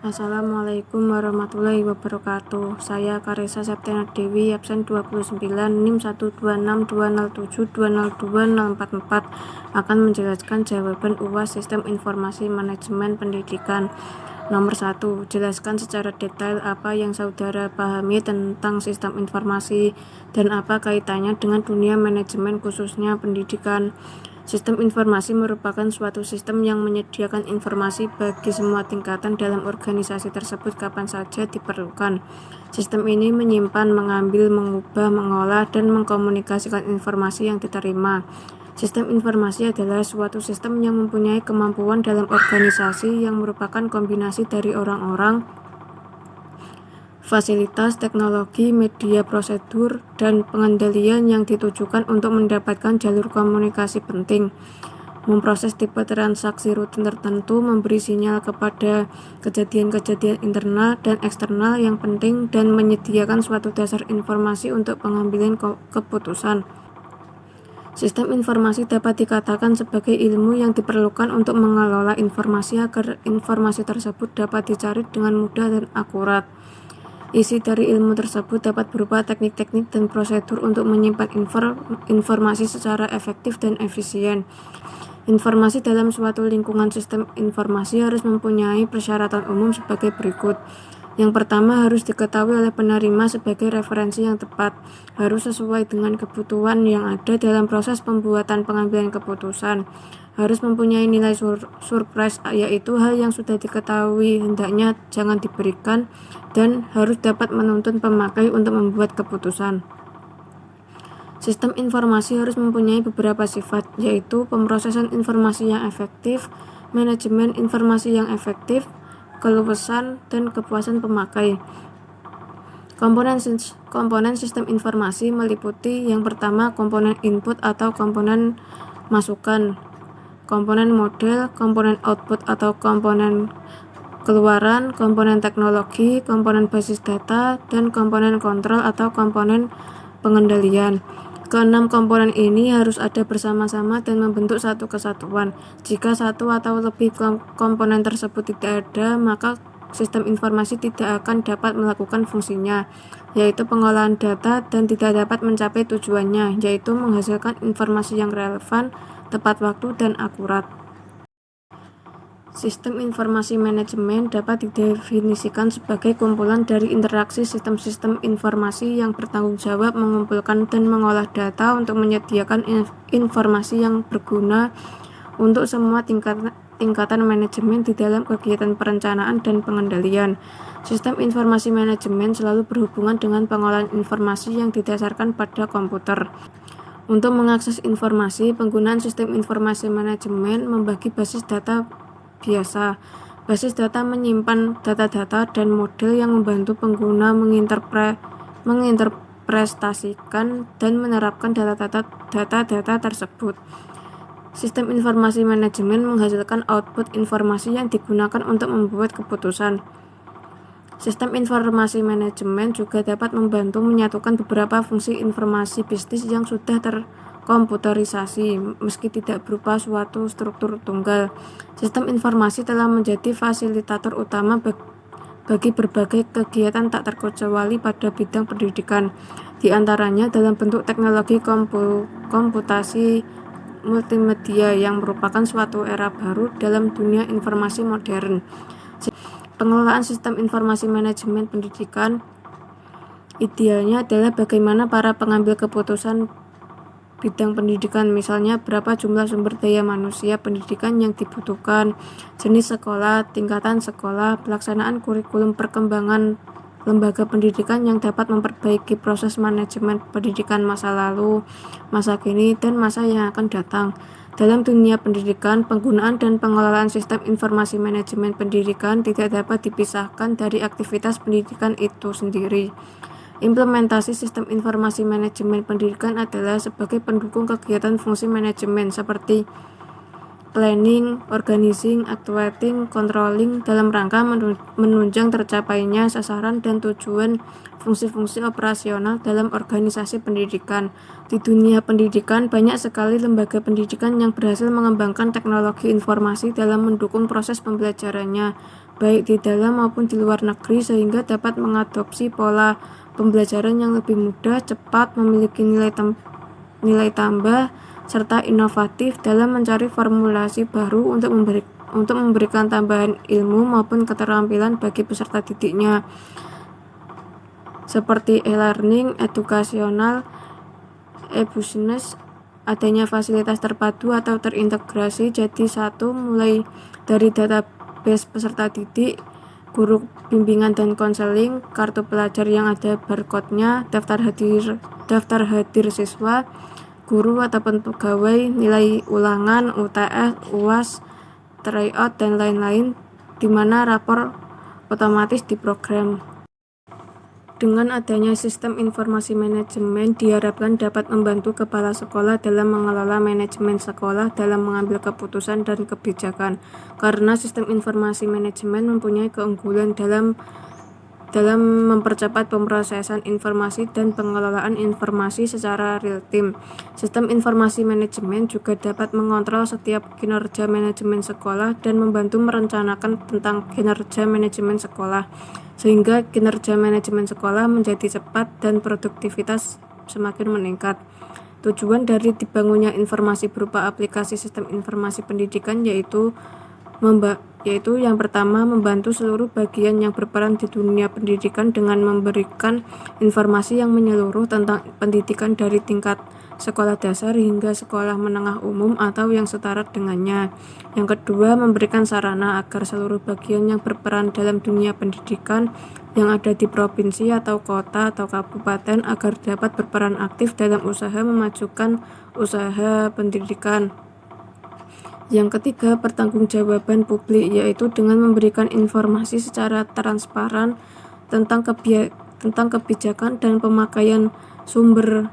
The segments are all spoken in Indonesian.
Assalamualaikum warahmatullahi wabarakatuh. Saya Karesa Septiana Dewi, absen 29, NIM 1262072020044, akan menjelaskan jawaban UAS Sistem Informasi Manajemen Pendidikan. Nomor 1. Jelaskan secara detail apa yang saudara pahami tentang sistem informasi dan apa kaitannya dengan dunia manajemen khususnya pendidikan. Sistem informasi merupakan suatu sistem yang menyediakan informasi bagi semua tingkatan dalam organisasi tersebut kapan saja diperlukan. Sistem ini menyimpan, mengambil, mengubah, mengolah, dan mengkomunikasikan informasi yang diterima. Sistem informasi adalah suatu sistem yang mempunyai kemampuan dalam organisasi yang merupakan kombinasi dari orang-orang, fasilitas, teknologi, media, prosedur, dan pengendalian yang ditujukan untuk mendapatkan jalur komunikasi penting, memproses tipe transaksi rutin tertentu, memberi sinyal kepada kejadian-kejadian internal dan eksternal yang penting, dan menyediakan suatu dasar informasi untuk pengambilan keputusan. Sistem informasi dapat dikatakan sebagai ilmu yang diperlukan untuk mengelola informasi agar informasi tersebut dapat dicari dengan mudah dan akurat. Isi dari ilmu tersebut dapat berupa teknik-teknik dan prosedur untuk menyimpan informasi secara efektif dan efisien. Informasi dalam suatu lingkungan sistem informasi harus mempunyai persyaratan umum sebagai berikut. Yang pertama, harus diketahui oleh penerima sebagai referensi yang tepat, harus sesuai dengan kebutuhan yang ada dalam proses pembuatan pengambilan keputusan, harus mempunyai nilai surprise, yaitu hal yang sudah diketahui hendaknya jangan diberikan, dan harus dapat menuntun pemakai untuk membuat keputusan. Sistem informasi harus mempunyai beberapa sifat, yaitu pemrosesan informasi yang efektif, manajemen informasi yang efektif, keluasan, dan kepuasan pemakai. Komponen sistem informasi meliputi yang pertama komponen input atau komponen masukan, komponen model, komponen output atau komponen keluaran, komponen teknologi, komponen basis data, dan komponen kontrol atau komponen pengendalian. Keenam komponen ini harus ada bersama-sama dan membentuk satu kesatuan. Jika satu atau lebih komponen tersebut tidak ada, maka sistem informasi tidak akan dapat melakukan fungsinya, yaitu pengolahan data, dan tidak dapat mencapai tujuannya, yaitu menghasilkan informasi yang relevan, tepat waktu, dan akurat. Sistem informasi manajemen dapat didefinisikan sebagai kumpulan dari interaksi sistem-sistem informasi yang bertanggung jawab mengumpulkan dan mengolah data untuk menyediakan informasi yang berguna untuk semua tingkatan manajemen di dalam kegiatan perencanaan dan pengendalian. Sistem informasi manajemen selalu berhubungan dengan pengolahan informasi yang didasarkan pada komputer. Untuk mengakses informasi, penggunaan sistem informasi manajemen membagi basis data biasa. Basis data menyimpan data-data dan model yang membantu pengguna menginterpretasikan dan menerapkan data-data tersebut. Sistem informasi manajemen menghasilkan output informasi yang digunakan untuk membuat keputusan. Sistem informasi manajemen juga dapat membantu menyatukan beberapa fungsi informasi bisnis yang sudah terkomputerisasi, meski tidak berupa suatu struktur tunggal. Sistem informasi telah menjadi fasilitator utama bagi berbagai kegiatan tak terkecuali pada bidang pendidikan, di antaranya dalam bentuk teknologi komputasi multimedia yang merupakan suatu era baru dalam dunia informasi modern. Pengelolaan sistem informasi manajemen pendidikan idealnya adalah bagaimana para pengambil keputusan bidang pendidikan, misalnya berapa jumlah sumber daya manusia pendidikan yang dibutuhkan, jenis sekolah, tingkatan sekolah, pelaksanaan kurikulum, perkembangan lembaga pendidikan yang dapat memperbaiki proses manajemen pendidikan masa lalu, masa kini, dan masa yang akan datang. Dalam dunia pendidikan, penggunaan dan pengelolaan sistem informasi manajemen pendidikan tidak dapat dipisahkan dari aktivitas pendidikan itu sendiri. Implementasi sistem informasi manajemen pendidikan adalah sebagai pendukung kegiatan fungsi manajemen seperti planning, organizing, actuating, controlling dalam rangka menunjang tercapainya sasaran dan tujuan fungsi-fungsi operasional dalam organisasi pendidikan. Di dunia pendidikan, banyak sekali lembaga pendidikan yang berhasil mengembangkan teknologi informasi dalam mendukung proses pembelajarannya. baik di dalam maupun di luar negeri, sehingga dapat mengadopsi pola pembelajaran yang lebih mudah, cepat, memiliki nilai tambah, serta inovatif dalam mencari formulasi baru untuk memberikan tambahan ilmu maupun keterampilan bagi peserta didiknya, seperti e-learning, edukasional, e-business, adanya fasilitas terpadu atau terintegrasi jadi satu, mulai dari database peserta didik, guru bimbingan dan konseling, kartu pelajar yang ada barcode-nya, daftar hadir siswa, guru ataupun pegawai, nilai ulangan, UTS, UAS, tryout, dan lain-lain, di mana rapor otomatis diprogram. Dengan adanya sistem informasi manajemen diharapkan dapat membantu kepala sekolah dalam mengelola manajemen sekolah dalam mengambil keputusan dan kebijakan, karena sistem informasi manajemen mempunyai keunggulan dalam mempercepat pemrosesan informasi dan pengelolaan informasi secara real-time. Sistem informasi manajemen juga dapat mengontrol setiap kinerja manajemen sekolah dan membantu merencanakan tentang kinerja manajemen sekolah, sehingga kinerja manajemen sekolah menjadi cepat dan produktivitas semakin meningkat. Tujuan dari dibangunnya informasi berupa aplikasi sistem informasi pendidikan yaitu yang pertama, membantu seluruh bagian yang berperan di dunia pendidikan dengan memberikan informasi yang menyeluruh tentang pendidikan dari tingkat sekolah dasar hingga sekolah menengah umum atau yang setara dengannya. Yang kedua, memberikan sarana agar seluruh bagian yang berperan dalam dunia pendidikan yang ada di provinsi atau kota atau kabupaten agar dapat berperan aktif dalam usaha memajukan usaha pendidikan. Yang ketiga, pertanggungjawaban publik, yaitu dengan memberikan informasi secara transparan tentang kebijakan dan pemakaian sumber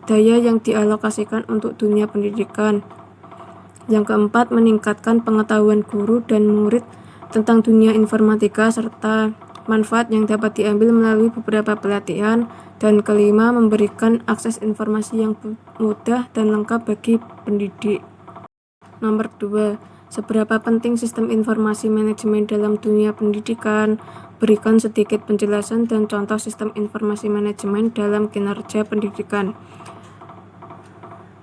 daya yang dialokasikan untuk dunia pendidikan. Yang keempat, meningkatkan pengetahuan guru dan murid tentang dunia informatika serta manfaat yang dapat diambil melalui beberapa pelatihan. Dan kelima, memberikan akses informasi yang mudah dan lengkap bagi pendidik. Nomor 2, seberapa penting sistem informasi manajemen dalam dunia pendidikan? Berikan sedikit penjelasan dan contoh sistem informasi manajemen dalam kinerja pendidikan.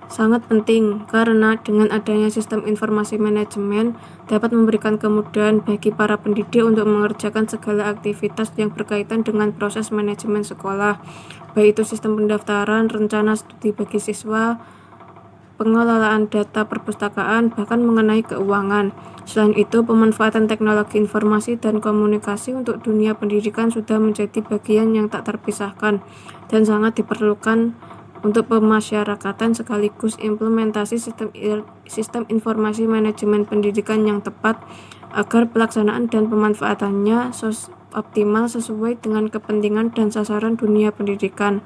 Sangat penting, karena dengan adanya sistem informasi manajemen dapat memberikan kemudahan bagi para pendidik untuk mengerjakan segala aktivitas yang berkaitan dengan proses manajemen sekolah, baik itu sistem pendaftaran, rencana studi bagi siswa, pengelolaan data perpustakaan, bahkan mengenai keuangan. Selain itu, pemanfaatan teknologi informasi dan komunikasi untuk dunia pendidikan sudah menjadi bagian yang tak terpisahkan dan sangat diperlukan untuk pemasyarakatan sekaligus implementasi sistem informasi manajemen pendidikan yang tepat agar pelaksanaan dan pemanfaatannya optimal sesuai dengan kepentingan dan sasaran dunia pendidikan.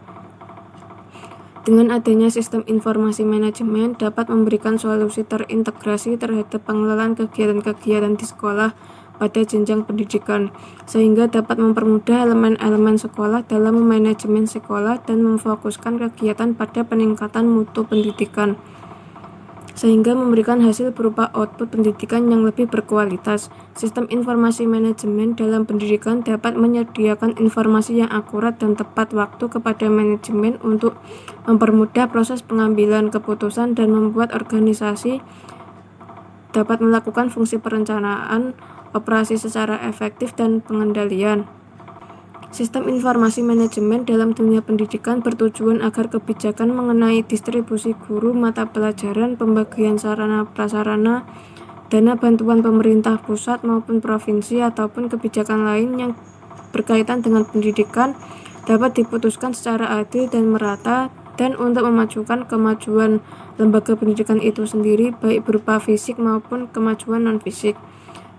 Dengan adanya sistem informasi manajemen dapat memberikan solusi terintegrasi terhadap pengelolaan kegiatan-kegiatan di sekolah pada jenjang pendidikan, sehingga dapat mempermudah elemen-elemen sekolah dalam manajemen sekolah dan memfokuskan kegiatan pada peningkatan mutu pendidikan, sehingga memberikan hasil berupa output pendidikan yang lebih berkualitas. Sistem informasi manajemen dalam pendidikan dapat menyediakan informasi yang akurat dan tepat waktu kepada manajemen untuk mempermudah proses pengambilan keputusan dan membuat organisasi dapat melakukan fungsi perencanaan operasi secara efektif dan pengendalian. Sistem informasi manajemen dalam dunia pendidikan bertujuan agar kebijakan mengenai distribusi guru, mata pelajaran, pembagian sarana prasarana, dana bantuan pemerintah pusat maupun provinsi ataupun kebijakan lain yang berkaitan dengan pendidikan dapat diputuskan secara adil dan merata dan untuk memajukan kemajuan lembaga pendidikan itu sendiri baik berupa fisik maupun kemajuan non-fisik.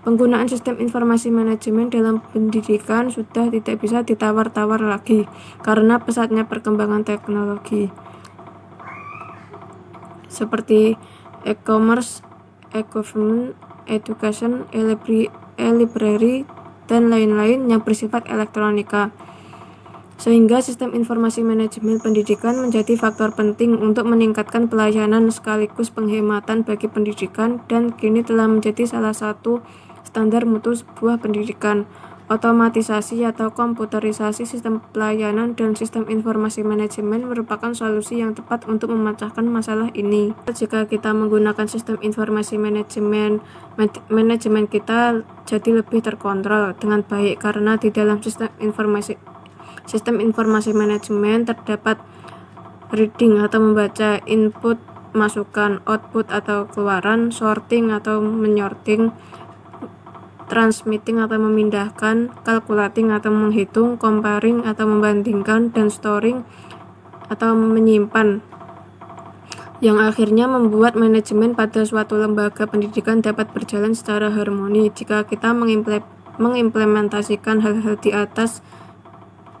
Penggunaan sistem informasi manajemen dalam pendidikan sudah tidak bisa ditawar-tawar lagi karena pesatnya perkembangan teknologi seperti e-commerce, e-government, education, e-library, dan lain-lain yang bersifat elektronika. Sehingga sistem informasi manajemen pendidikan menjadi faktor penting untuk meningkatkan pelayanan sekaligus penghematan bagi pendidikan dan kini telah menjadi salah satu standar mutu sebuah pendidikan. Otomatisasi atau komputerisasi sistem pelayanan dan sistem informasi manajemen merupakan solusi yang tepat untuk memecahkan masalah ini. Jika kita menggunakan sistem informasi manajemen kita jadi lebih terkontrol dengan baik, karena di dalam sistem informasi manajemen terdapat reading atau membaca, input masukan, output atau keluaran, sorting atau menyorting, transmitting atau memindahkan, calculating atau menghitung, comparing atau membandingkan, dan storing atau menyimpan, yang akhirnya membuat manajemen pada suatu lembaga pendidikan dapat berjalan secara harmoni jika kita mengimplementasikan hal-hal di atas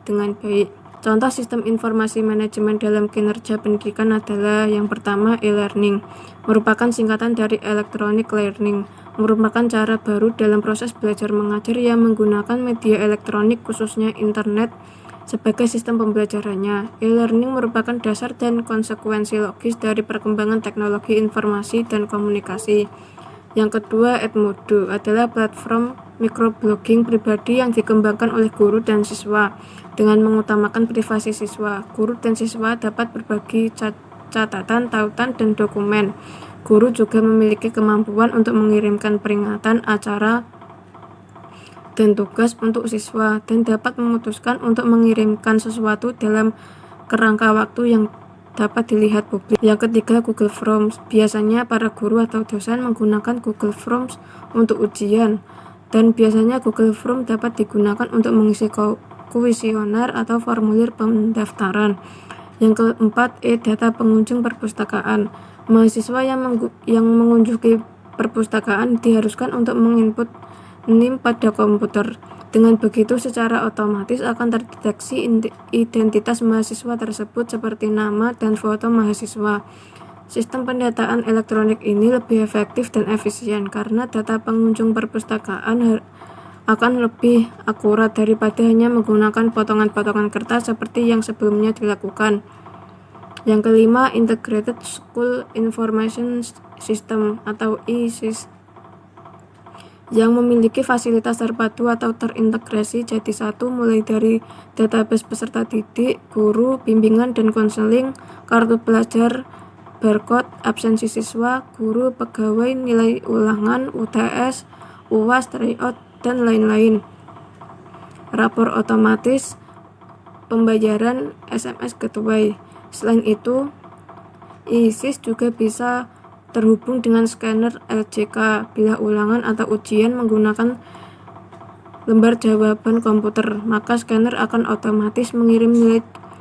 dengan baik. Contoh sistem informasi manajemen dalam kinerja pendidikan adalah yang pertama, e-learning, merupakan singkatan dari electronic learning, merupakan cara baru dalam proses belajar mengajar yang menggunakan media elektronik khususnya internet sebagai sistem pembelajarannya. E-learning merupakan dasar dan konsekuensi logis dari perkembangan teknologi informasi dan komunikasi. Yang kedua, Edmodo adalah platform microblogging pribadi yang dikembangkan oleh guru dan siswa. Dengan mengutamakan privasi siswa, guru dan siswa dapat berbagi catatan, tautan, dan dokumen. Guru juga memiliki kemampuan untuk mengirimkan peringatan, acara, dan tugas untuk siswa, dan dapat memutuskan untuk mengirimkan sesuatu dalam kerangka waktu yang dapat dilihat publik. Yang ketiga, Google Forms. Biasanya para guru atau dosen menggunakan Google Forms untuk ujian, dan biasanya Google Forms dapat digunakan untuk mengisi kuesioner atau formulir pendaftaran. Yang keempat, data pengunjung perpustakaan. Mahasiswa yang mengunjungi perpustakaan diharuskan untuk menginput NIM pada komputer. Dengan begitu, secara otomatis akan terdeteksi identitas mahasiswa tersebut seperti nama dan foto mahasiswa. Sistem pendataan elektronik ini lebih efektif dan efisien karena data pengunjung perpustakaan akan lebih akurat daripada hanya menggunakan potongan-potongan kertas seperti yang sebelumnya dilakukan. Yang kelima, Integrated School Information System atau ISIS, yang memiliki fasilitas terpadu atau terintegrasi jadi satu, mulai dari database peserta didik, guru, bimbingan dan konseling, kartu pelajar, barcode, absensi siswa, guru, pegawai, nilai ulangan, UTS, UAS, tryout, dan lain-lain. Rapor otomatis, pembayaran, SMS gateway. Selain itu, ISIS juga bisa terhubung dengan scanner LJK bila ulangan atau ujian menggunakan lembar jawaban komputer, maka scanner akan otomatis mengirim nilai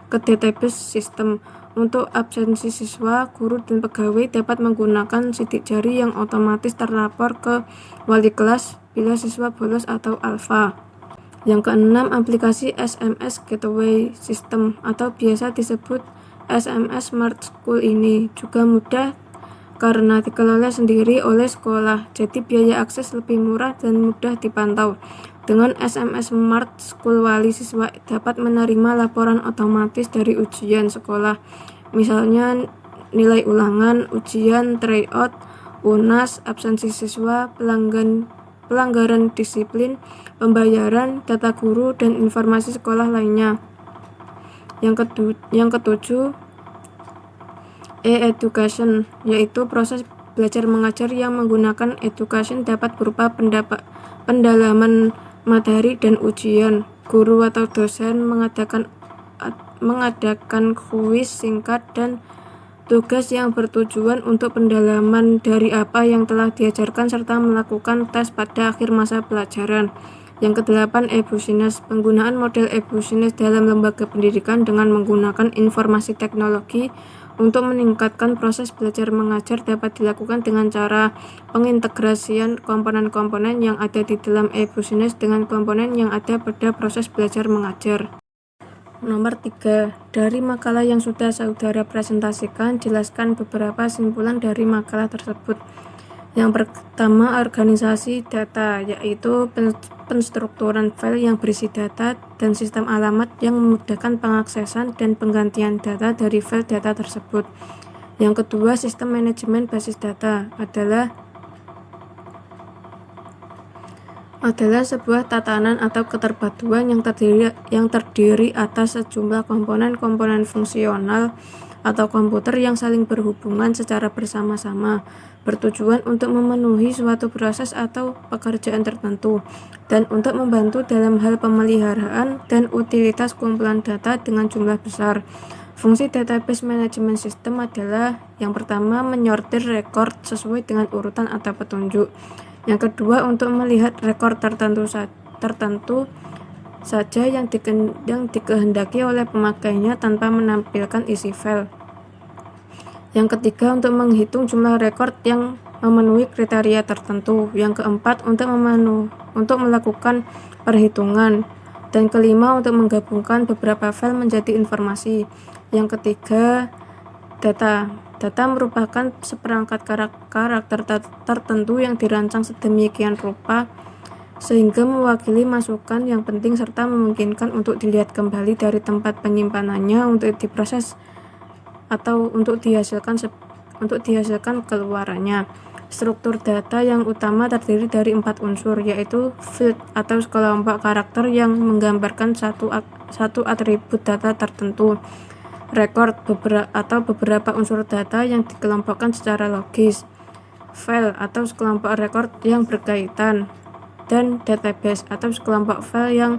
ke database sistem. Untuk absensi siswa, guru dan pegawai dapat menggunakan sidik jari yang otomatis terlapor ke wali kelas bila siswa bolos atau alfa. Yang keenam, aplikasi SMS Gateway System atau biasa disebut SMS Smart School ini juga mudah karena dikelola sendiri oleh sekolah, jadi biaya akses lebih murah dan mudah dipantau. Dengan SMS Smart School, wali siswa dapat menerima laporan otomatis dari ujian sekolah, misalnya nilai ulangan, ujian, tryout, UNAS, absensi siswa, pelanggaran disiplin, pembayaran, data guru, dan informasi sekolah lainnya. Yang ketujuh, e-education, yaitu proses belajar mengajar yang menggunakan education dapat berupa pendalaman materi dan ujian. Guru atau dosen mengadakan kuis singkat dan tugas yang bertujuan untuk pendalaman dari apa yang telah diajarkan serta melakukan tes pada akhir masa pelajaran. Yang kedelapan, e-business. Penggunaan model e-business dalam lembaga pendidikan dengan menggunakan informasi teknologi untuk meningkatkan proses belajar mengajar dapat dilakukan dengan cara pengintegrasian komponen-komponen yang ada di dalam e-business dengan komponen yang ada pada proses belajar mengajar. Nomor 3. Dari makalah yang sudah saudara presentasikan, jelaskan beberapa simpulan dari makalah tersebut. Yang pertama, organisasi data, yaitu penstrukturan file yang berisi data dan sistem alamat yang memudahkan pengaksesan dan penggantian data dari file data tersebut. Yang kedua, sistem manajemen basis data adalah adalah sebuah tatanan atau keterpaduan yang terdiri atas sejumlah komponen-komponen fungsional atau komputer yang saling berhubungan secara bersama-sama, bertujuan untuk memenuhi suatu proses atau pekerjaan tertentu, dan untuk membantu dalam hal pemeliharaan dan utilitas kumpulan data dengan jumlah besar. Fungsi database management system adalah yang pertama, menyortir rekor sesuai dengan urutan atau petunjuk. Yang kedua, untuk melihat rekor tertentu saja yang dikehendaki oleh pemakainya tanpa menampilkan isi file. Yang ketiga, untuk menghitung jumlah rekor yang memenuhi kriteria tertentu. Yang keempat, untuk melakukan perhitungan. Dan kelima, untuk menggabungkan beberapa file menjadi informasi. Yang ketiga, data. Data merupakan seperangkat karakter tertentu yang dirancang sedemikian rupa sehingga mewakili masukan yang penting serta memungkinkan untuk dilihat kembali dari tempat penyimpanannya untuk diproses atau untuk dihasilkan keluarannya. Struktur data yang utama terdiri dari 4 unsur, yaitu field atau sekelompok karakter yang menggambarkan satu atribut data tertentu, record atau beberapa unsur data yang dikelompokkan secara logis, file atau sekelompok record yang berkaitan, dan database atau sekelompok file yang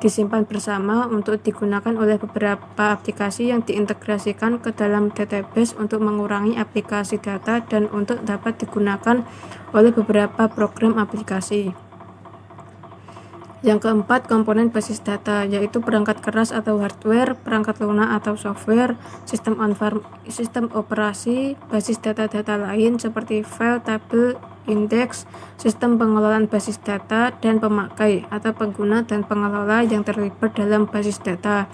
disimpan bersama untuk digunakan oleh beberapa aplikasi yang diintegrasikan ke dalam database untuk mengurangi aplikasi data dan untuk dapat digunakan oleh beberapa program aplikasi. Yang keempat, komponen basis data, yaitu perangkat keras atau hardware, perangkat lunak atau software, sistem operasi, basis data-data lain seperti file, tabel, indeks, sistem pengelolaan basis data, dan pemakai atau pengguna dan pengelola yang terlibat dalam basis data.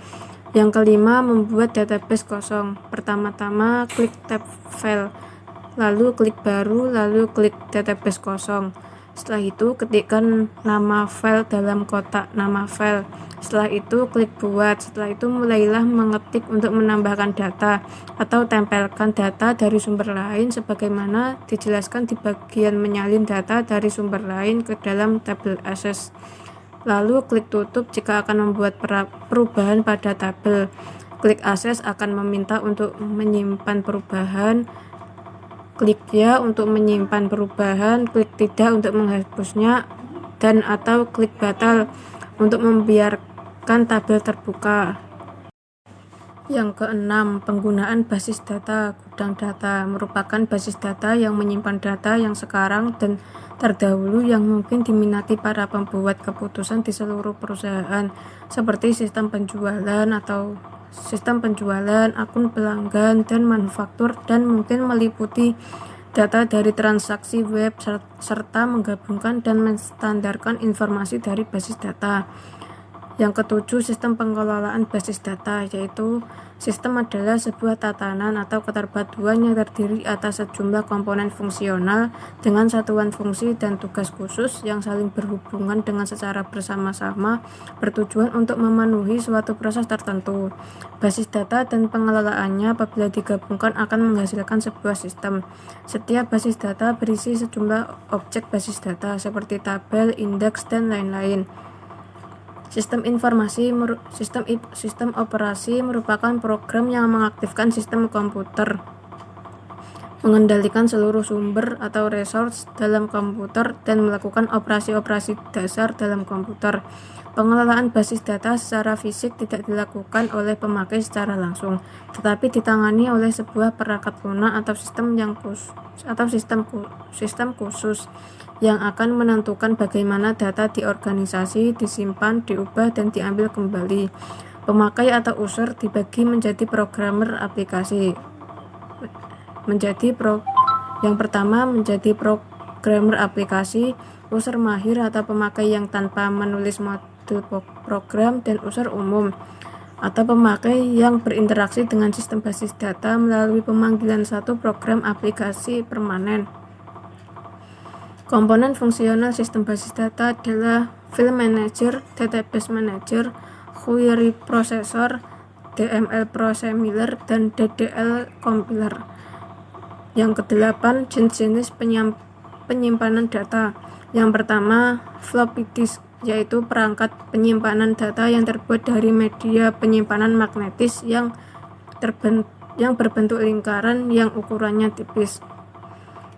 Yang kelima, membuat database kosong. Pertama-tama, klik tab file, lalu klik baru, lalu klik database kosong. Setelah itu, ketikkan nama file dalam kotak nama file. Setelah itu, klik buat. Setelah itu, mulailah mengetik untuk menambahkan data atau tempelkan data dari sumber lain sebagaimana dijelaskan di bagian menyalin data dari sumber lain ke dalam tabel akses. Lalu, klik tutup jika akan membuat perubahan pada tabel. Klik akses akan meminta untuk menyimpan perubahan. Klik ya untuk menyimpan perubahan, klik tidak untuk menghapusnya, dan atau klik batal untuk membiarkan tabel terbuka. Yang keenam, penggunaan basis data. Gudang data merupakan basis data yang menyimpan data yang sekarang dan terdahulu yang mungkin diminati para pembuat keputusan di seluruh perusahaan, seperti sistem penjualan, akun pelanggan, dan manufaktur, dan mungkin meliputi data dari transaksi web serta menggabungkan dan menstandarkan informasi dari basis data. Yang ketujuh, sistem pengelolaan basis data, yaitu sistem adalah sebuah tatanan atau keterpaduan yang terdiri atas sejumlah komponen fungsional dengan satuan fungsi dan tugas khusus yang saling berhubungan dengan secara bersama-sama bertujuan untuk memenuhi suatu proses tertentu. Basis data dan pengelolaannya apabila digabungkan akan menghasilkan sebuah sistem. Setiap basis data berisi sejumlah objek basis data seperti tabel, indeks, dan lain-lain. Sistem operasi merupakan program yang mengaktifkan sistem komputer, mengendalikan seluruh sumber atau resource dalam komputer, dan melakukan operasi-operasi dasar dalam komputer. Pengelolaan basis data secara fisik tidak dilakukan oleh pemakai secara langsung, tetapi ditangani oleh sebuah perangkat lunak atau sistem khusus yang akan menentukan bagaimana data diorganisasi, disimpan, diubah, dan diambil kembali. Pemakai atau user dibagi menjadi programmer aplikasi. Yang pertama menjadi programmer aplikasi, user mahir atau pemakai yang tanpa menulis modul program, dan user umum atau pemakai yang berinteraksi dengan sistem basis data melalui pemanggilan satu program aplikasi permanen. Komponen fungsional sistem basis data adalah file manager, database manager, query processor, DML profiler, dan DDL compiler. Yang kedelapan, jenis penyimpanan data. Yang pertama, floppy disk, yaitu perangkat penyimpanan data yang terbuat dari media penyimpanan magnetis yang berbentuk lingkaran yang ukurannya tipis.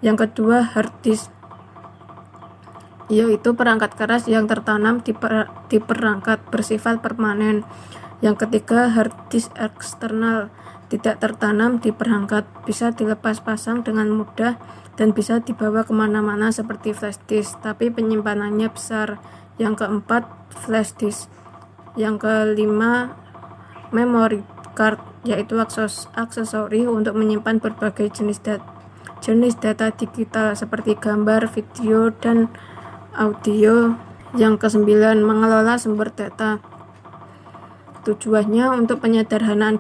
Yang kedua, hard disk, yaitu perangkat keras yang tertanam di perangkat bersifat permanen. Yang ketiga, hard disk eksternal, tidak tertanam di perangkat, bisa dilepas pasang dengan mudah dan bisa dibawa kemana-mana seperti flash disk, tapi penyimpanannya besar. Yang keempat, flash disk. Yang kelima, memory card, yaitu aksesori untuk menyimpan berbagai jenis data digital seperti gambar, video, dan audio. Yang kesembilan, mengelola sumber data. Tujuannya untuk penyederhanaan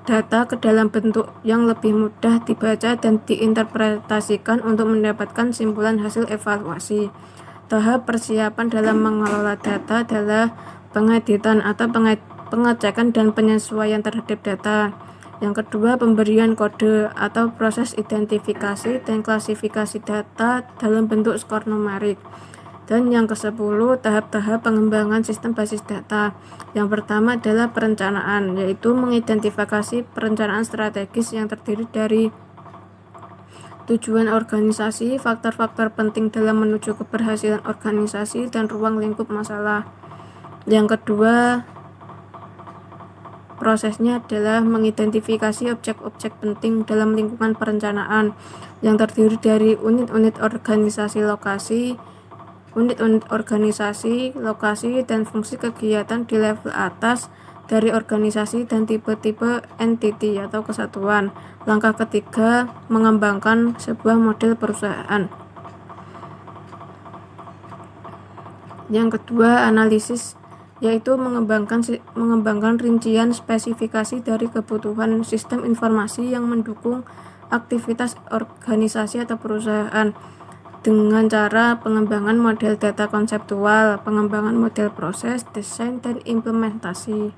data ke dalam bentuk yang lebih mudah dibaca dan diinterpretasikan untuk mendapatkan simpulan hasil evaluasi. Tahap persiapan dalam mengelola data adalah pengeditan atau pengecekan dan penyesuaian terhadap data. Yang kedua, pemberian kode atau proses identifikasi dan klasifikasi data dalam bentuk skor numerik. Dan yang ke-10, tahap-tahap pengembangan sistem basis data. Yang pertama adalah perencanaan, yaitu mengidentifikasi perencanaan strategis yang terdiri dari tujuan organisasi, faktor-faktor penting dalam menuju keberhasilan organisasi, dan ruang lingkup masalah. Yang kedua, prosesnya adalah mengidentifikasi objek-objek penting dalam lingkungan perencanaan yang terdiri dari unit-unit organisasi, lokasi, dan fungsi kegiatan di level atas dari organisasi dan tipe-tipe entity atau kesatuan. Langkah ketiga, mengembangkan sebuah model perusahaan. Yang kedua, analisis, yaitu mengembangkan rincian spesifikasi dari kebutuhan sistem informasi yang mendukung aktivitas organisasi atau perusahaan dengan cara pengembangan model data konseptual, pengembangan model proses, desain, dan implementasi.